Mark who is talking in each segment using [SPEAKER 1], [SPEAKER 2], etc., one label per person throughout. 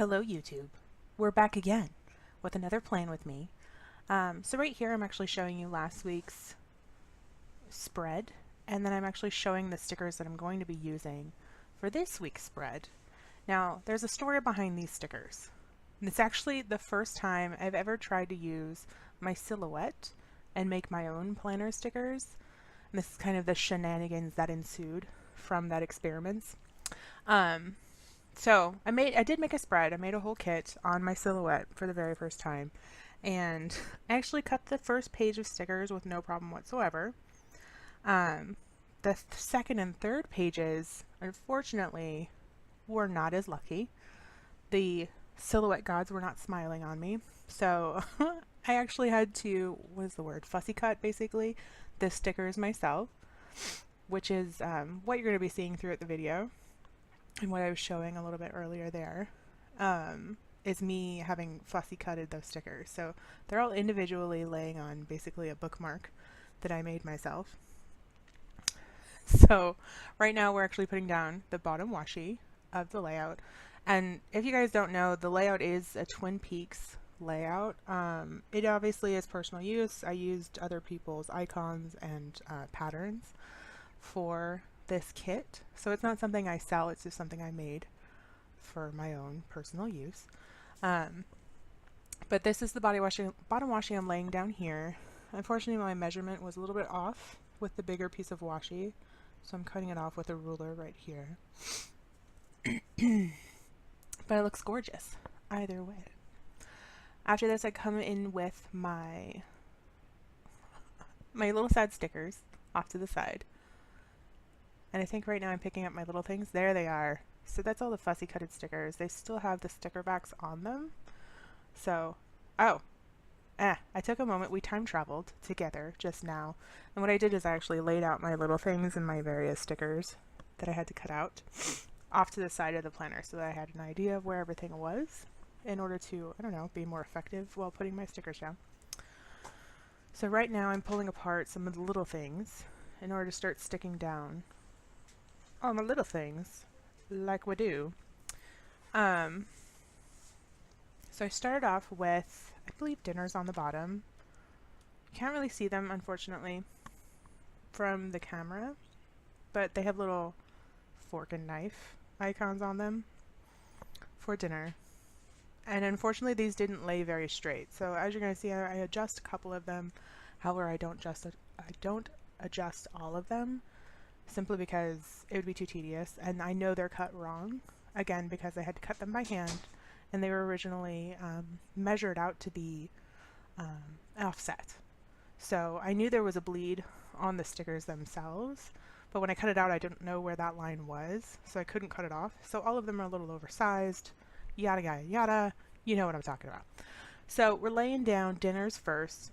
[SPEAKER 1] Hello YouTube. We're back again with another plan with me. So right here I'm actually showing you last week's spread, and then I'm actually showing the stickers that I'm going to be using for this week's spread. Now there's a story behind these stickers. And it's actually the first time I've ever tried to use my silhouette and make my own planner stickers. And this is kind of the shenanigans that ensued from that experiment. Um, So I did make a spread. I made a whole kit on my silhouette for the very first time, and I actually cut the first page of stickers with no problem whatsoever. Um, the second and third pages, unfortunately, were not as lucky. The silhouette gods were not smiling on me, so I actually had to, what is the word, fussy cut basically the stickers myself, which is what you're going to be seeing throughout the video. And what I was showing a little bit earlier there is me having fussy cutted those stickers. So they're all individually laying on basically a bookmark that I made myself. So right now we're actually putting down the bottom washi of the layout. And if you guys don't know, the layout is a Twin Peaks layout. It obviously is personal use. I used other people's icons and patterns for this kit, so it's not something I sell, it's just something I made for my own personal use. But this is the bottom washi I'm laying down here. Unfortunately, my measurement was a little bit off with the bigger piece of washi, so I'm cutting it off with a ruler right here. But it looks gorgeous either way. After this, I come in with my little sad stickers off to the side. And I think right now I'm picking up my little things. There they are. So that's all the fussy cutted stickers. They still have the sticker backs on them. So, I took a moment. We time traveled together just now. And what I did is I actually laid out my little things and my various stickers that I had to cut out off to the side of the planner so that I had an idea of where everything was in order to, I don't know, be more effective while putting my stickers down. So right now I'm pulling apart some of the little things in order to start sticking down all the little things like we do. So I started off with, I believe, dinners on the bottom. You can't really see them, unfortunately, from the camera, but they have little fork and knife icons on them for dinner. And unfortunately, these didn't lay very straight. So as you're going to see, I adjust a couple of them. However, I don't adjust all of them, simply because it would be too tedious, and I know they're cut wrong, again because I had to cut them by hand, and they were originally measured out to be offset. So I knew there was a bleed on the stickers themselves, but when I cut it out I didn't know where that line was, so I couldn't cut it off. So all of them are a little oversized, yada yada yada, you know what I'm talking about. So we're laying down dinners first.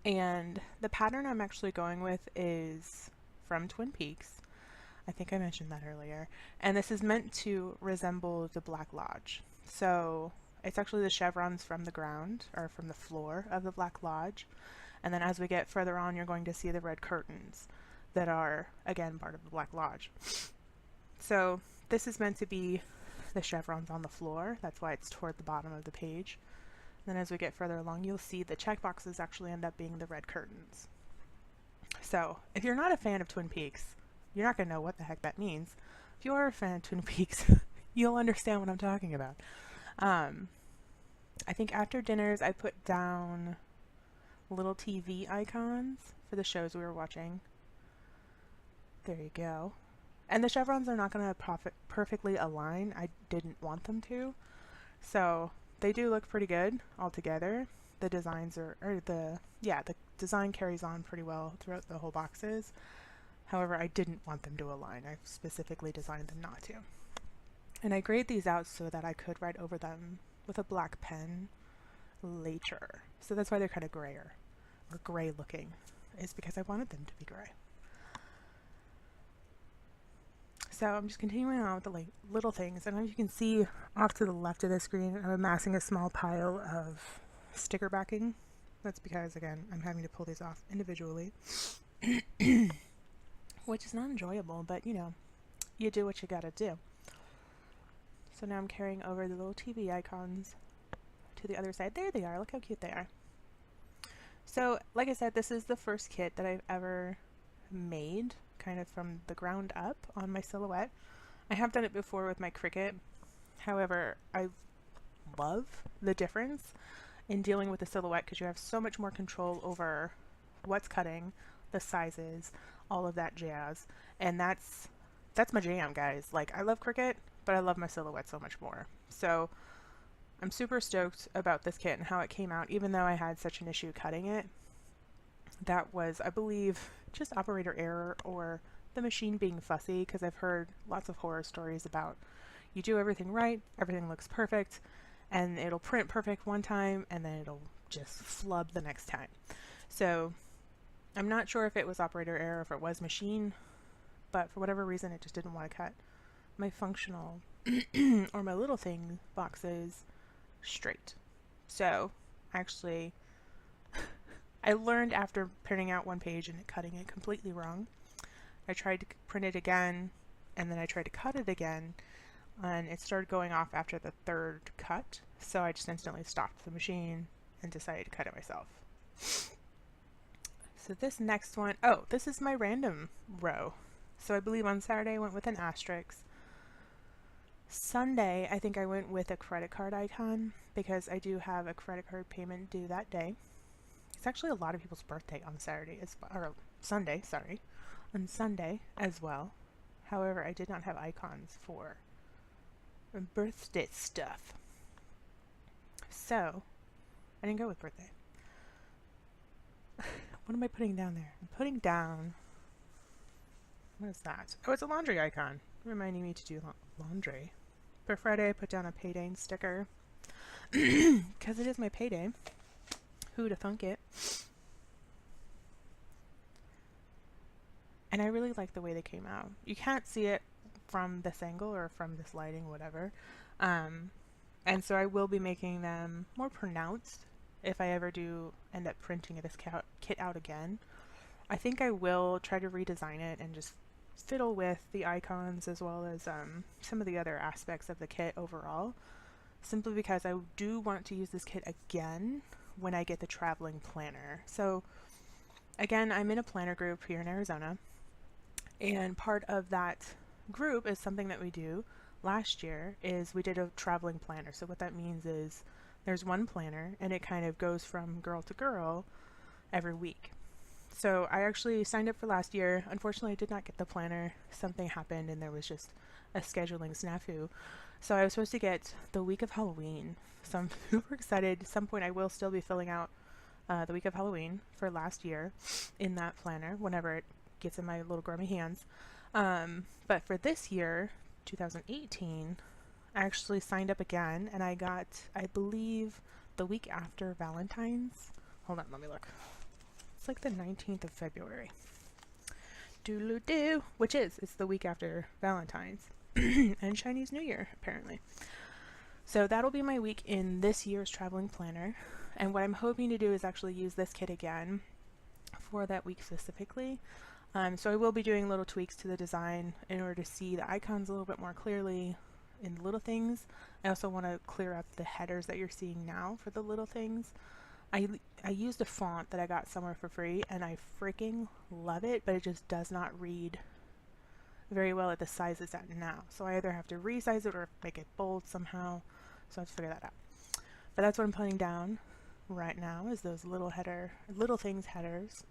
[SPEAKER 1] And the pattern I'm actually going with is from Twin Peaks. I think I mentioned that earlier. And this is meant to resemble the Black Lodge. So it's actually the chevrons from the ground, or from the floor of the Black Lodge. And then as we get further on, you're going to see the red curtains that are, again, part of the Black Lodge. So this is meant to be the chevrons on the floor. That's why it's toward the bottom of the page. Then as we get further along, you'll see the checkboxes actually end up being the red curtains. So if you're not a fan of Twin Peaks, you're not going to know what the heck that means. If you are a fan of Twin Peaks, you'll understand what I'm talking about. I think after dinners, I put down little TV icons for the shows we were watching. There you go. And the chevrons are not going to perfectly align. I didn't want them to. So they do look pretty good all together. The designs are, the design carries on pretty well throughout the whole boxes. However, I didn't want them to align. I specifically designed them not to. And I grayed these out so that I could write over them with a black pen later. So that's why they're kind of grayer, or gray looking, is because I wanted them to be gray. So I'm just continuing on with the little things, and as you can see off to the left of the screen, I'm amassing a small pile of sticker backing. That's because, again, I'm having to pull these off individually, which is not enjoyable, but you know, you do what you gotta do. So now I'm carrying over the little TV icons to the other side. There they are. Look how cute they are. So, like I said, this is the first kit that I've ever made, kind of from the ground up on my silhouette. I have done it before with my Cricut. However, I love the difference in dealing with the silhouette because you have so much more control over what's cutting, the sizes, all of that jazz. And that's my jam, guys. Like, I love Cricut, but I love my silhouette so much more. So I'm super stoked about this kit and how it came out, even though I had such an issue cutting it. That was, I believe, just operator error or the machine being fussy, because I've heard lots of horror stories about you do everything right, everything looks perfect, and it'll print perfect one time and then it'll just flub the next time. So I'm not sure if it was operator error, if it was machine, but for whatever reason it just didn't want to cut my functional or my little thing boxes straight. So actually I learned after printing out one page and cutting it completely wrong. I tried to print it again and then I tried to cut it again, and it started going off after the third cut, so I just instantly stopped the machine and decided to cut it myself. So this next one, oh, this is my random row. So I believe on Saturday I went with an asterisk. Sunday I think I went with a credit card icon because I do have a credit card payment due that day. It's actually a lot of people's birthday on Saturday, or Sunday, sorry, on Sunday as well. However, I did not have icons for birthday stuff. So, I didn't go with birthday. What am I putting down there? I'm putting down, what is that? Oh, it's a laundry icon, reminding me to do laundry. For Friday, I put down a payday sticker, because it is my payday. Who'da thunk it? And I really like the way they came out. You can't see it from this angle or from this lighting, whatever. And so I will be making them more pronounced if I ever do end up printing this kit out again. I think I will try to redesign it and just fiddle with the icons as well as some of the other aspects of the kit overall, simply because I do want to use this kit again when I get the traveling planner. So again, I'm in a planner group here in Arizona, and part of that group is something that we do last year is we did a traveling planner. So what that means is there's one planner and it kind of goes from girl to girl every week. So I actually signed up for last year. Unfortunately, I did not get the planner. Something happened and there was just a scheduling snafu. So I was supposed to get the week of Halloween. So I'm super excited. At some point I will still be filling out the week of Halloween for last year in that planner whenever it gets in my little grubby hands. But for this year, 2018, I actually signed up again and I got, I believe, the week after Valentine's. Hold on, let me look. It's like the 19th of February. Doodle-doo, which is, it's the week after Valentine's and Chinese New Year, apparently. So that'll be my week in this year's traveling planner. And what I'm hoping to do is actually use this kit again for that week specifically. So I will be doing little tweaks to the design in order to see the icons a little bit more clearly in the little things. I also want to clear up the headers that you're seeing now for the little things. I used a font that I got somewhere for free and I freaking love it, but it just does not read very well at the size it's at now. So I either have to resize it or make it bold somehow. So I have to figure that out. But that's what I'm putting down right now is those little things headers.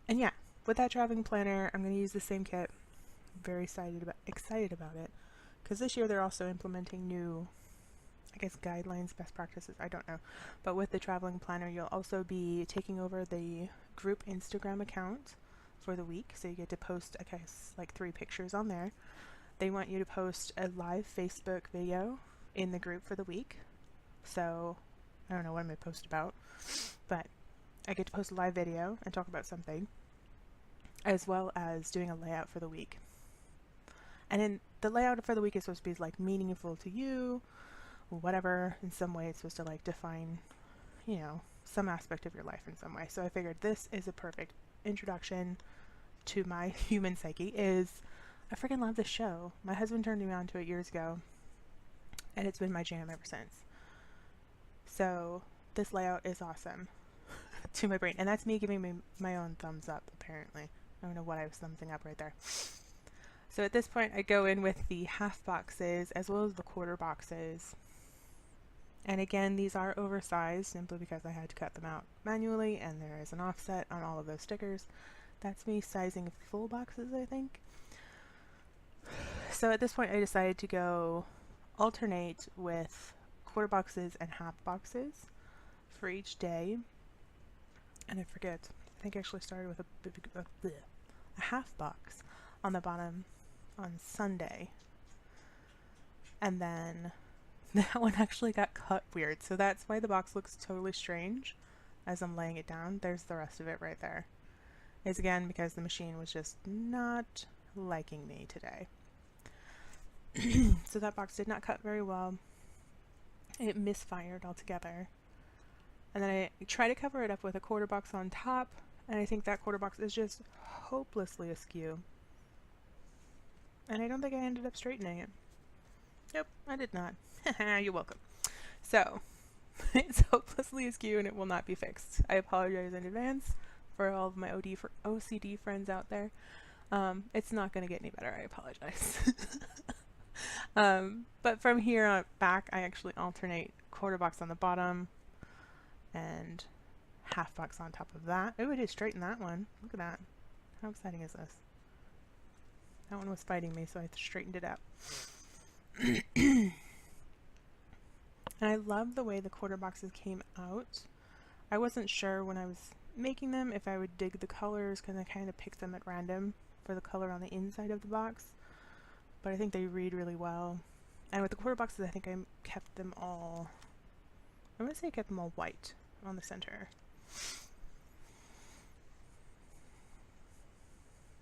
[SPEAKER 1] And yeah, with that traveling planner, I'm going to use the same kit. I'm very excited about it, because this year they're also implementing new, I guess, guidelines, best practices, I don't know. But with the traveling planner, you'll also be taking over the group Instagram account for the week, so you get to post, I guess, like 3 pictures on there. They want you to post a live Facebook video in the group for the week. So I don't know what I'm going to post about, but I get to post a live video and talk about something, as well as doing a layout for the week. And then the layout for the week is supposed to be like meaningful to you, whatever. In some way it's supposed to like define, you know, some aspect of your life in some way. So I figured this is a perfect introduction to my human psyche. Is I freaking love this show. My husband turned me on to it years ago, and it's been my jam ever since. So this layout is awesome to my brain, and that's me giving me my own thumbs up, apparently. I don't know what I was thumbsing up right there. So at this point I go in with the half boxes as well as the quarter boxes. And again, these are oversized simply because I had to cut them out manually, and there is an offset on all of those stickers. That's me sizing full boxes, I think. So at this point I decided to go alternate with quarter boxes and half boxes for each day. And I forget, I think I actually started with a half box on the bottom on Sunday. And then that one actually got cut weird. So that's why the box looks totally strange as I'm laying it down. There's the rest of it right there. It's again because the machine was just not liking me today. So that box did not cut very well. It misfired altogether. And then I try to cover it up with a quarter box on top, and I think that quarter box is just hopelessly askew. And I don't think I ended up straightening it. Nope, I did not. You're welcome. So, it's hopelessly askew and it will not be fixed. I apologize in advance for all of my OCD friends out there. It's not going to get any better, I apologize. But from here on back, I actually alternate quarter box on the bottom and half box on top of that. Oh, it is straighten that one. Look at that. How exciting is this? That one was fighting me, so I straightened it out. And I love the way the quarter boxes came out. I wasn't sure when I was making them if I would dig the colors, because I kind of picked them at random for the color on the inside of the box. But I think they read really well. And with the quarter boxes, I think I kept them all, I'm going to say I kept them all white on the center.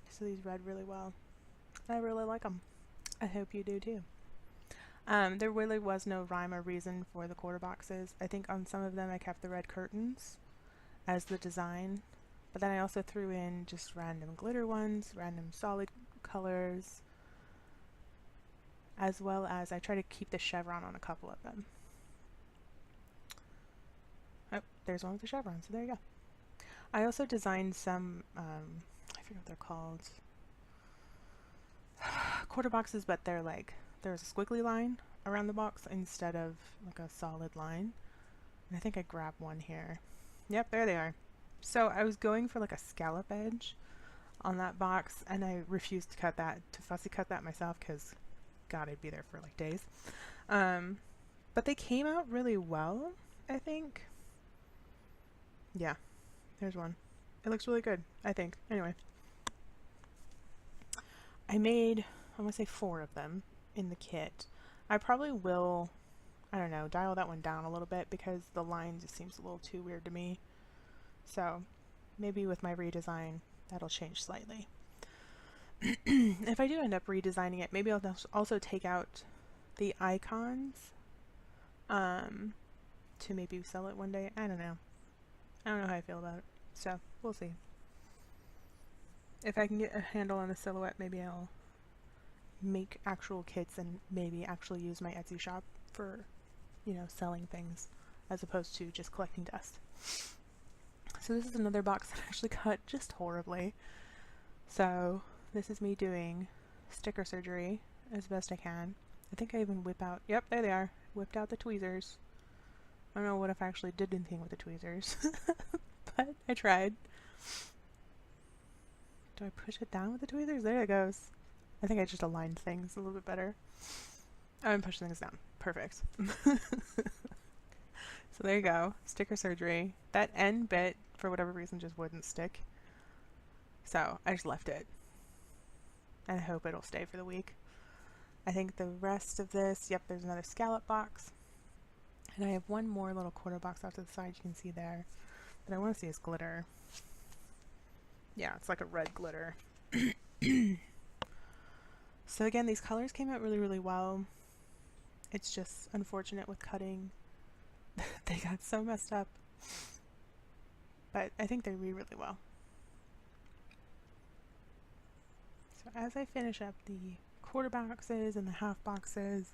[SPEAKER 1] So these read really well. I really like them. I hope you do too. There really was no rhyme or reason for the quarter boxes. I think on some of them I kept the red curtains as the design, but then I also threw in just random glitter ones, random solid colors, as well as I try to keep the chevron on a couple of them. Oh, there's one with the chevron, so there you go. I also designed some, I forget what they're called, quarter boxes, but they're like, there's a squiggly line around the box instead of like a solid line. And I think I grabbed one here. Yep, there they are. So I was going for like a scallop edge on that box, and I refused to cut that, to fussy cut that myself, because God, I'd be there for like days. But they came out really well, I think. Yeah, there's one. It looks really good, I think. Anyway. I made, I'm going to say 4 of them in the kit. I probably will, I don't know, dial that one down a little bit because the line just seems a little too weird to me. So maybe with my redesign that'll change slightly. If I do end up redesigning it, maybe I'll also take out the icons to maybe sell it one day. I don't know. I don't know how I feel about it. So we'll see. If I can get a handle on the silhouette, maybe I'll make actual kits and maybe actually use my Etsy shop for, you know, selling things as opposed to just collecting dust. So this is another box that I actually cut just horribly. So this is me doing sticker surgery as best I can. I think I even whip out, yep, there they are. Whipped out the tweezers. I don't know what if I actually did anything with the tweezers, but I tried. Do I push it down with the tweezers? There it goes. I think I just aligned things a little bit better. Oh, I'm pushing things down. Perfect. So there you go. Sticker surgery. That end bit, for whatever reason, just wouldn't stick. So I just left it. And I hope it'll stay for the week. I think the rest of this, yep, there's another scallop box. And I have one more little quarter box off to the side you can see there that I want to see as glitter. Yeah, it's like a red glitter. So again, these colors came out really, really well. It's just unfortunate with cutting. They got so messed up. But I think they read really well. So as I finish up the quarter boxes and the half boxes,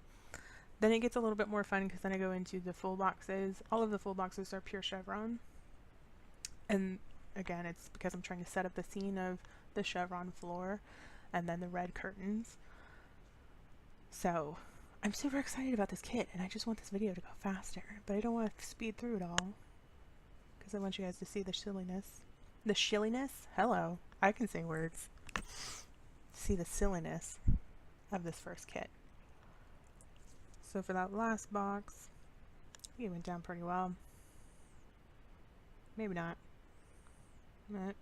[SPEAKER 1] then it gets a little bit more fun because then I go into the full boxes. All of the full boxes are pure chevron. And again, it's because I'm trying to set up the scene of the chevron floor and then the red curtains. So I'm super excited about this kit, and I just want this video to go faster, but I don't want to speed through it all because I want you guys to see the silliness. The shilliness? Hello, I can say words. See the silliness of this first kit. So for that last box, it went down pretty well. Maybe not. But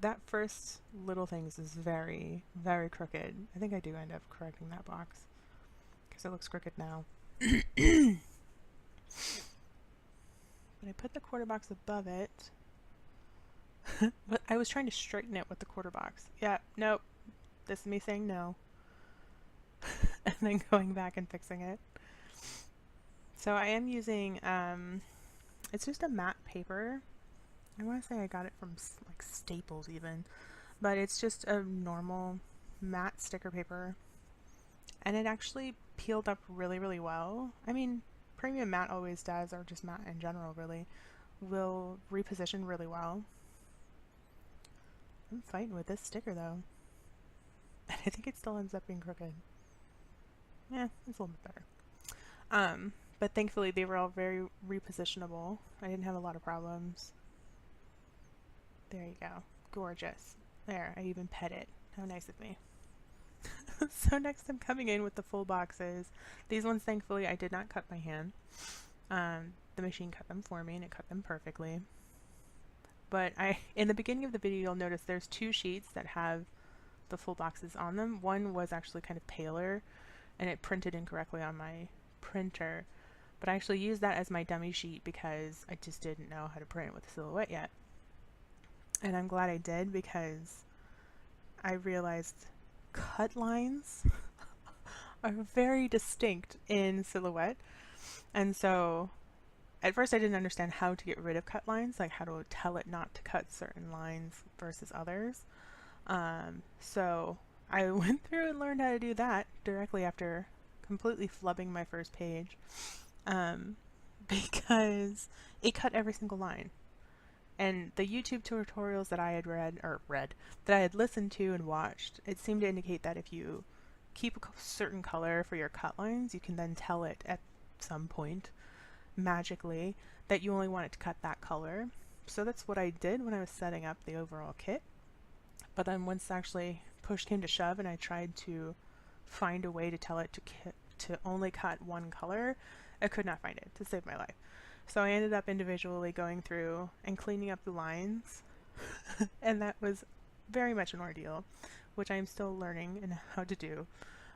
[SPEAKER 1] that first little things is very, very crooked. I think I do end up correcting that box because it looks crooked now. But I put the quarter box above it. But I was trying to straighten it with the quarter box. Yeah, nope. This is me saying no. And then going back and fixing it. So I am using, it's just a matte paper. I want to say I got it from like Staples even, but it's just a normal matte sticker paper, and it actually peeled up really, really well. I mean, premium matte always does, or just matte in general really, will reposition really well. I'm fighting with this sticker though, and I think it still ends up being crooked. Yeah, it's a little bit better. But thankfully they were all very repositionable. I didn't have a lot of problems. There you go. Gorgeous. There, I even pet it. How nice of me. So next I'm coming in with the full boxes. These ones, thankfully, I did not cut by hand. The machine cut them for me and it cut them perfectly. But in the beginning of the video, you'll notice there's two sheets that have the full boxes on them. One was actually kind of paler and it printed incorrectly on my printer. But I actually used that as my dummy sheet because I just didn't know how to print with Silhouette yet. And I'm glad I did because I realized cut lines are very distinct in Silhouette. And so at first I didn't understand how to get rid of cut lines, like how to tell it not to cut certain lines versus others. So I went through and learned how to do that directly after completely flubbing my first page, because it cut every single line. And the YouTube tutorials that I had that I had listened to and watched, it seemed to indicate that if you keep a certain color for your cut lines, you can then tell it at some point, magically, that you only want it to cut that color. So that's what I did when I was setting up the overall kit. But then once actually push came to shove and I tried to find a way to tell it to only cut one color, I could not find it to save my life. So I ended up individually going through and cleaning up the lines, and that was very much an ordeal, which I'm still learning and how to do.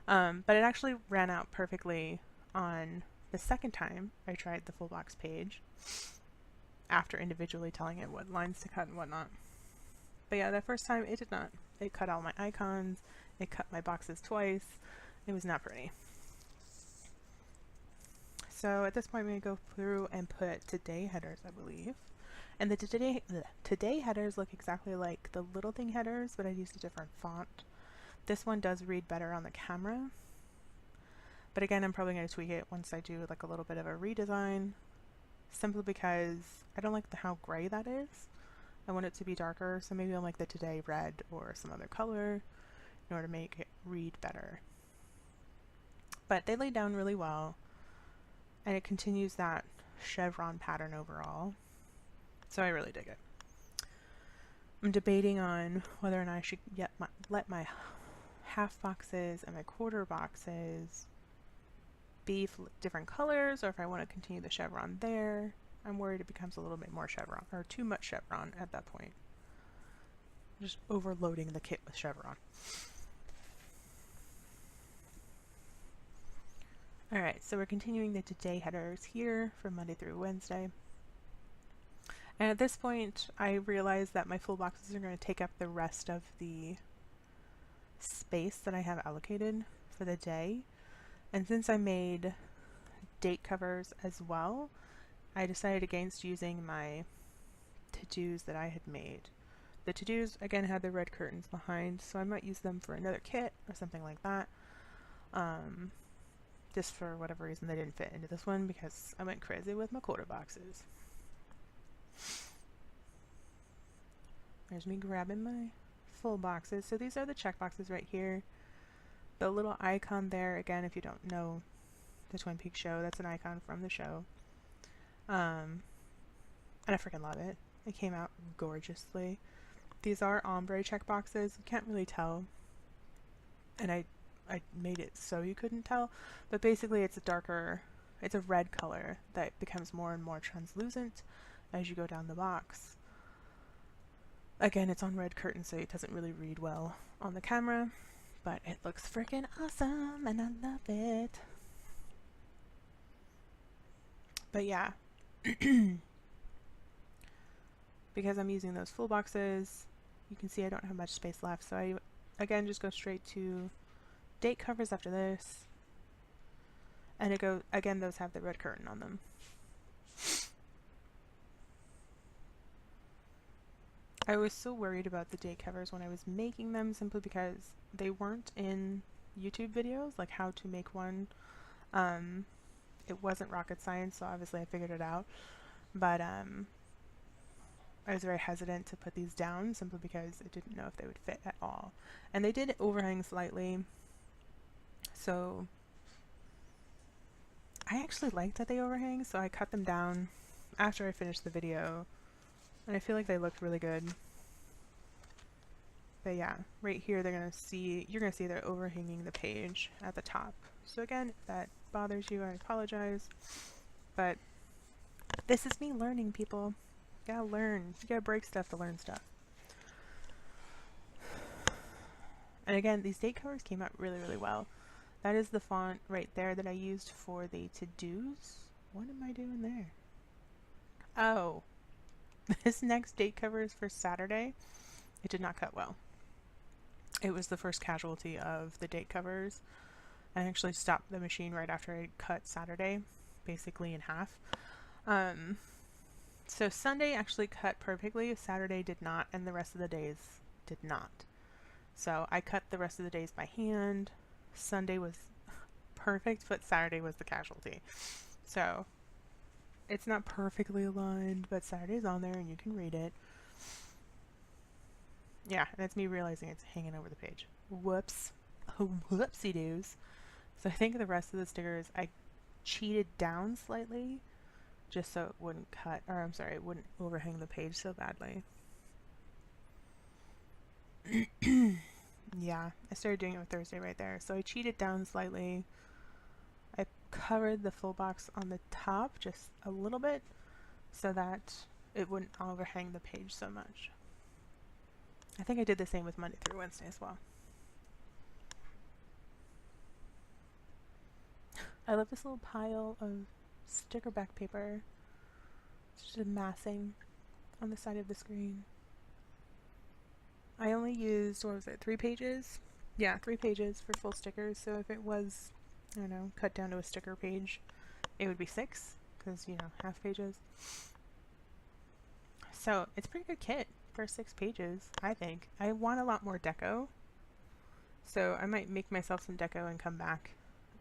[SPEAKER 1] But it actually ran out perfectly on the second time I tried the full box page, after individually telling it what lines to cut and whatnot. But yeah, that first time it did not. It cut all my icons, it cut my boxes twice. It was not pretty. So at this point, I'm going to go through and put today headers, I believe. And the today headers look exactly like the Little Thing headers, but I used a different font. This one does read better on the camera. But again, I'm probably going to tweak it once I do like a little bit of a redesign, simply because I don't like how gray that is. I want it to be darker, so maybe I'll make the today red or some other color in order to make it read better. But they lay down really well. And it continues that chevron pattern overall. So I really dig it. I'm debating on whether or not I should let my half boxes and my quarter boxes be different colors, or if I want to continue the chevron there. I'm worried it becomes a little bit more chevron, or too much chevron at that point. Just overloading the kit with chevron. Alright, so we're continuing the today headers here from Monday through Wednesday. And at this point, I realized that my full boxes are going to take up the rest of the space that I have allocated for the day. And since I made date covers as well, I decided against using my to-dos that I had made, The to-dos, again, had the red curtains behind, so I might use them for another kit or something like that. Just for whatever reason they didn't fit into this one because I went crazy with my quarter boxes. There's me grabbing my full boxes. So these are the check boxes right here. The little icon there, again, if you don't know the Twin Peaks show, that's an icon from the show. And I freaking love it. It came out gorgeously. These are ombre check boxes. You can't really tell. And I made it so you couldn't tell. But basically it's a darker, it's a red color that becomes more and more translucent as you go down the box. Again, it's on red curtain, so it doesn't really read well on the camera. But it looks freaking awesome and I love it. But yeah. Because I'm using those full boxes, you can see I don't have much space left, so I again just go straight to date covers after this, and again those have the red curtain on them. I was so worried about the date covers when I was making them, simply because they weren't in YouTube videos, like how to make one. It wasn't rocket science, so obviously I figured it out, but I was very hesitant to put these down simply because I didn't know if they would fit at all. And they did overhang slightly, so I actually liked that they overhang, so I cut them down after I finished the video, and I feel like they looked really good. But yeah, right here you're gonna see they're overhanging the page at the top. So again, if that bothers you, I apologize, but this is me learning, people. You gotta learn. You gotta break stuff to learn stuff. And again, these date covers came out really, really well. That is the font right there that I used for the to-dos. What am I doing there? Oh, this next date cover is for Saturday. It did not cut well. It was the first casualty of the date covers. I actually stopped the machine right after I cut Saturday, basically in half. So Sunday actually cut perfectly, Saturday did not, and the rest of the days did not. So I cut the rest of the days by hand. Sunday was perfect, but Saturday was the casualty. So it's not perfectly aligned, but Saturday's on there and you can read it. Yeah, and that's me realizing it's hanging over the page. Whoops. Whoopsie-doos. So I think the rest of the stickers I cheated down slightly, just so it wouldn't cut, or I'm sorry, it wouldn't overhang the page so badly. Yeah, I started doing it with Thursday right there. So I cheated down slightly. I covered the full box on the top just a little bit so that it wouldn't overhang the page so much. I think I did the same with Monday through Wednesday as well. I love this little pile of sticker back paper. It's just amassing on the side of the screen. I only used, what was it, 3 pages? Yeah, 3 pages for full stickers, so if it was, I don't know, cut down to a sticker page, it would be 6, because, you know, half pages. So, it's a pretty good kit for 6 pages, I think. I want a lot more deco, so I might make myself some deco and come back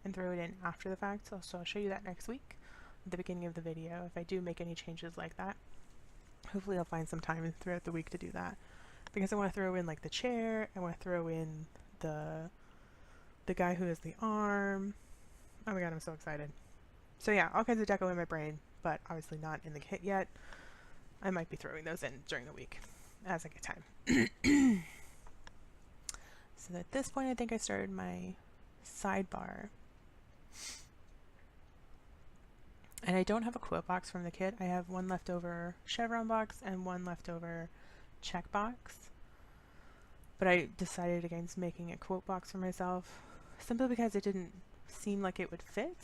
[SPEAKER 1] and throw it in after the fact, so I'll show you that next week, at the beginning of the video, if I do make any changes like that. Hopefully I'll find some time throughout the week to do that. Because I want to throw in like the chair, I want to throw in the guy who has the arm. Oh my god, I'm so excited. So yeah, all kinds of deco in my brain, but obviously not in the kit yet. I might be throwing those in during the week as I get time. So at this point I think I started my sidebar. And I don't have a quote box from the kit. I have one leftover chevron box and one leftover check box, but I decided against making a quote box for myself simply because it didn't seem like it would fit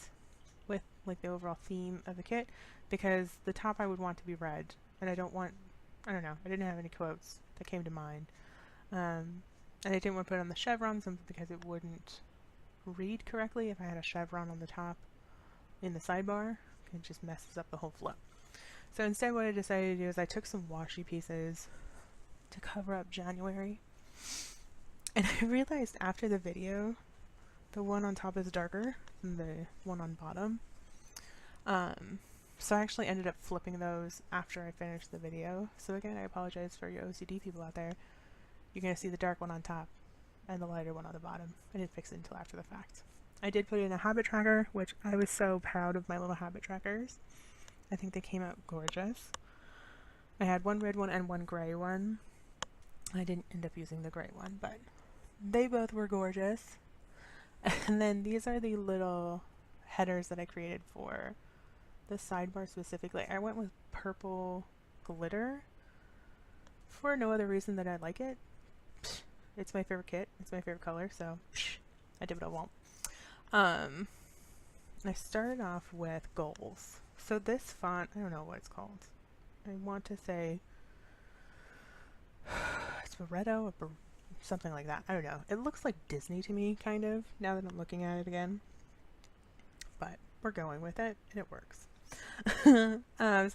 [SPEAKER 1] with like the overall theme of the kit, because the top I would want to be red, and I don't know, I didn't have any quotes that came to mind, and I didn't want to put it on the chevron simply because it wouldn't read correctly if I had a chevron on the top in the sidebar. It just messes up the whole flow. So instead what I decided to do is I took some washi pieces to cover up January. And I realized after the video, the one on top is darker than the one on bottom. So I actually ended up flipping those after I finished the video. So again, I apologize for your OCD people out there. You're going to see the dark one on top and the lighter one on the bottom. I didn't fix it until after the fact. I did put in a habit tracker, which I was so proud of my little habit trackers. I think they came out gorgeous. I had one red one and one gray one. I didn't end up using the gray one, but they both were gorgeous. And then these are the little headers that I created for the sidebar specifically. I went with purple glitter for no other reason than I like it. It's my favorite kit. It's my favorite color, so I did what I want. I started off with goals. So this font, I don't know what it's called. I want to say it's Barretto or something like that. I don't know. It looks like Disney to me, kind of, now that I'm looking at it again. But we're going with it, and it works. So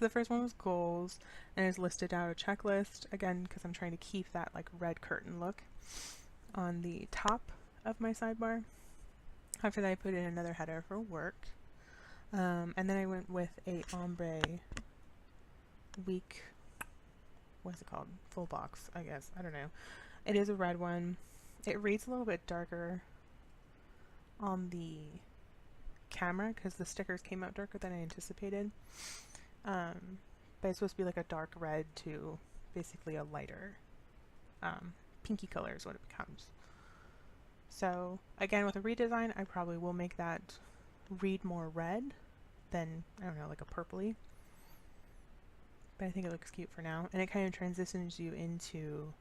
[SPEAKER 1] the first one was goals, and it's listed out a checklist, again, because I'm trying to keep that like red curtain look on the top of my sidebar. After that, I put in another header for work. And then I went with a ombre week, what's it called? Full box, I guess. I don't know. It is a red one. It reads a little bit darker on the camera because the stickers came out darker than I anticipated. But it's supposed to be like a dark red to basically a lighter pinky color is what it becomes. So again, with a redesign, I probably will make that read more red than, I don't know, like a purpley. But I think it looks cute for now. And it kind of transitions you into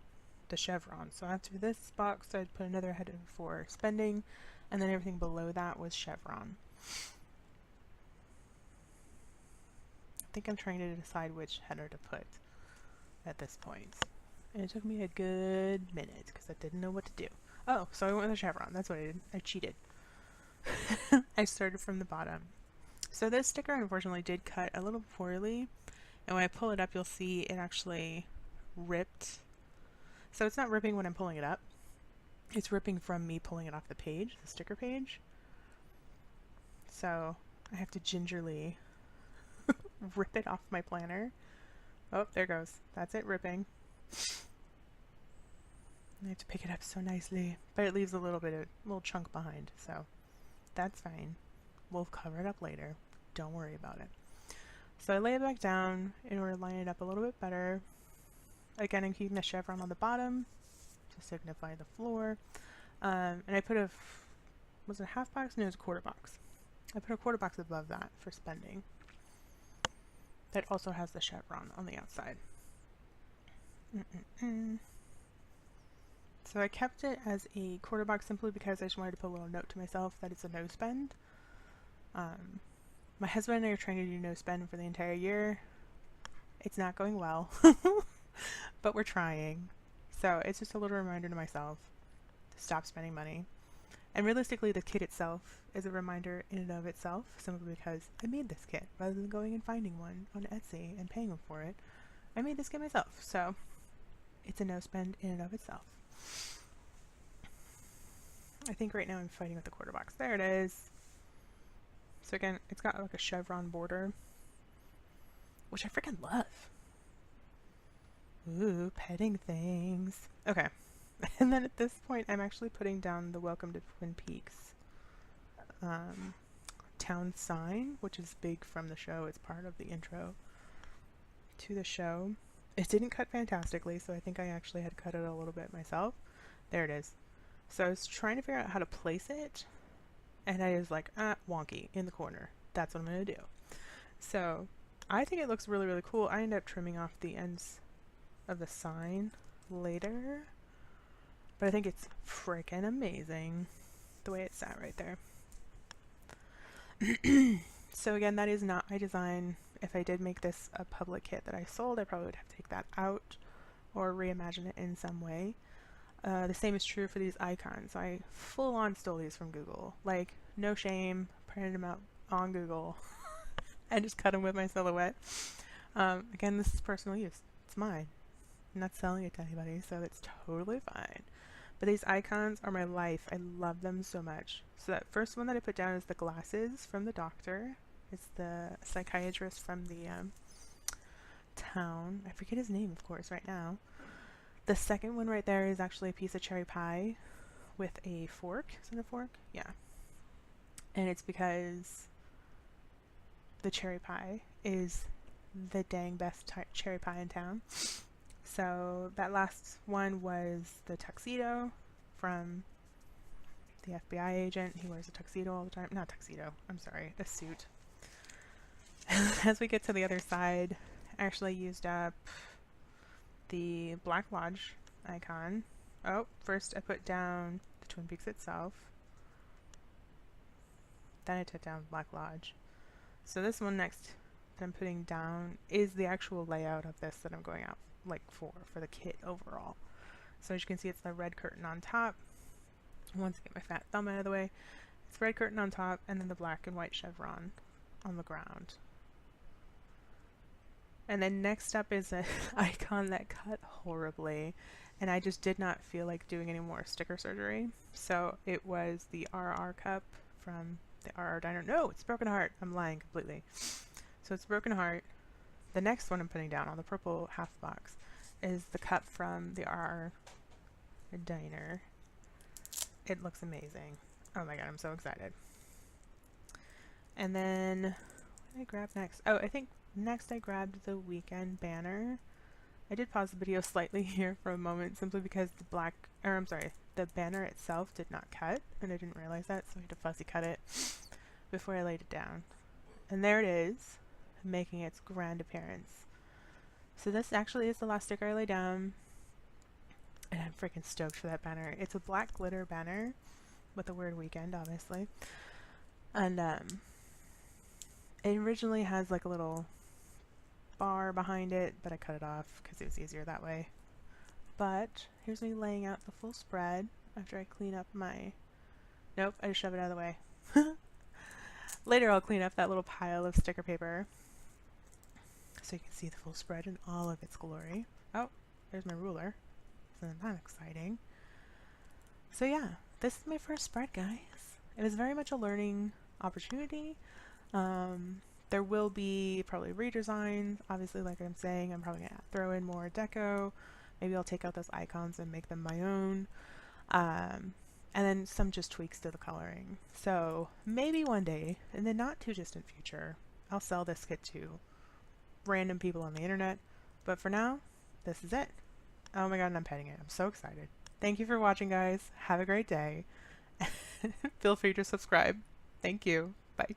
[SPEAKER 1] the chevron. So after this box, I'd put another header for spending, and then everything below that was chevron. I think I'm trying to decide which header to put at this point. And it took me a good minute because I didn't know what to do. Oh, so I went with a chevron. That's what I did. I cheated. I started from the bottom. So this sticker unfortunately did cut a little poorly. And when I pull it up, you'll see it actually ripped. So it's not ripping when I'm pulling it up. It's ripping from me pulling it off the page, the sticker page. So I have to gingerly rip it off my planner. Oh, there goes. That's it ripping. I have to pick it up so nicely, but it leaves a little chunk behind, so that's fine. We'll cover it up later. Don't worry about it. So I lay it back down in order to line it up a little bit better. Again, I'm keeping the chevron on the bottom to signify the floor. And I put was it a half box? No, it was a quarter box. I put a quarter box above that for spending. That also has the chevron on the outside. So I kept it as a quarter box simply because I just wanted to put a little note to myself that it's a no spend. My husband and I are trying to do no spend for the entire year. It's not going well, but we're trying. So it's just a little reminder to myself to stop spending money. And realistically, the kit itself is a reminder in and of itself, simply because I made this kit rather than going and finding one on Etsy and paying for it. I made this kit myself, so it's a no spend in and of itself. I think right now I'm fighting with the quarter box. There it is. So again, it's got like a chevron border, which I freaking love. Ooh, petting things. Okay. And then at this point, I'm actually putting down the Welcome to Twin Peaks town sign, which is big from the show. It's part of the intro to the show. It didn't cut fantastically, so I think I actually had cut it a little bit myself. There it is. So I was trying to figure out how to place it, and I was like, wonky, in the corner. That's what I'm going to do. So I think it looks really, really cool. I ended up trimming off the ends of the sign later, but I think it's freaking amazing the way it's sat right there. So again, that is not my design. If I did make this a public kit that I sold, I probably would have to take that out or reimagine it in some way. The same is true for these icons. I full on stole these from Google. Like, no shame, printed them out on Google and just cut them with my silhouette. Again, this is personal use. It's mine. I'm not selling it to anybody, so it's totally fine. But these icons are my life. I love them so much. So that first one that I put down is the glasses from the doctor. It's the psychiatrist from the town. I forget his name, of course, right now. The second one right there is actually a piece of cherry pie with a fork. Is it a fork? Yeah. And it's because the cherry pie is the dang best cherry pie in town. So that last one was the tuxedo from the FBI agent. He wears a tuxedo all the time. Not tuxedo, I'm sorry, a suit. As we get to the other side, I actually used up the Black Lodge icon. Oh, first I put down the Twin Peaks itself. Then I took down Black Lodge. So this one next that I'm putting down is the actual layout of this that I'm going out like for the kit overall. So as you can see, it's the red curtain on top. Once I get my fat thumb out of the way, it's red curtain on top and then the black and white chevron on the ground. And then next up is an icon that cut horribly, and I just did not feel like doing any more sticker surgery. So it was the RR cup from the RR Diner. No, it's Broken Heart. I'm lying completely. So it's Broken Heart. The next one I'm putting down on the purple half box is the cup from the RR Diner. It looks amazing. Oh my god, I'm so excited. And then what did I grab next? Oh, I think next I grabbed the weekend banner. I did pause the video slightly here for a moment simply because the banner itself did not cut, and I didn't realize that, so I had to fussy cut it before I laid it down. And there it is, making its grand appearance. So this actually is the last sticker I lay down, and I'm freaking stoked for that banner. It's a black glitter banner with the word weekend, obviously. And it originally has like a little bar behind it, but I cut it off because it was easier that way. But here's me laying out the full spread after I clean up my... Nope, I just shove it out of the way. Later I'll clean up that little pile of sticker paper so you can see the full spread in all of its glory. Oh, there's my ruler. Isn't that exciting? So yeah, this is my first spread, guys. It was very much a learning opportunity. There will be probably redesigns. Obviously, like I'm saying, I'm probably going to throw in more deco. Maybe I'll take out those icons and make them my own. And then some just tweaks to the coloring. So maybe one day, in the not too distant future, I'll sell this kit to random people on the internet. But for now, this is it. Oh my god, and I'm petting it. I'm so excited. Thank you for watching, guys. Have a great day. Feel free to subscribe. Thank you. Bye.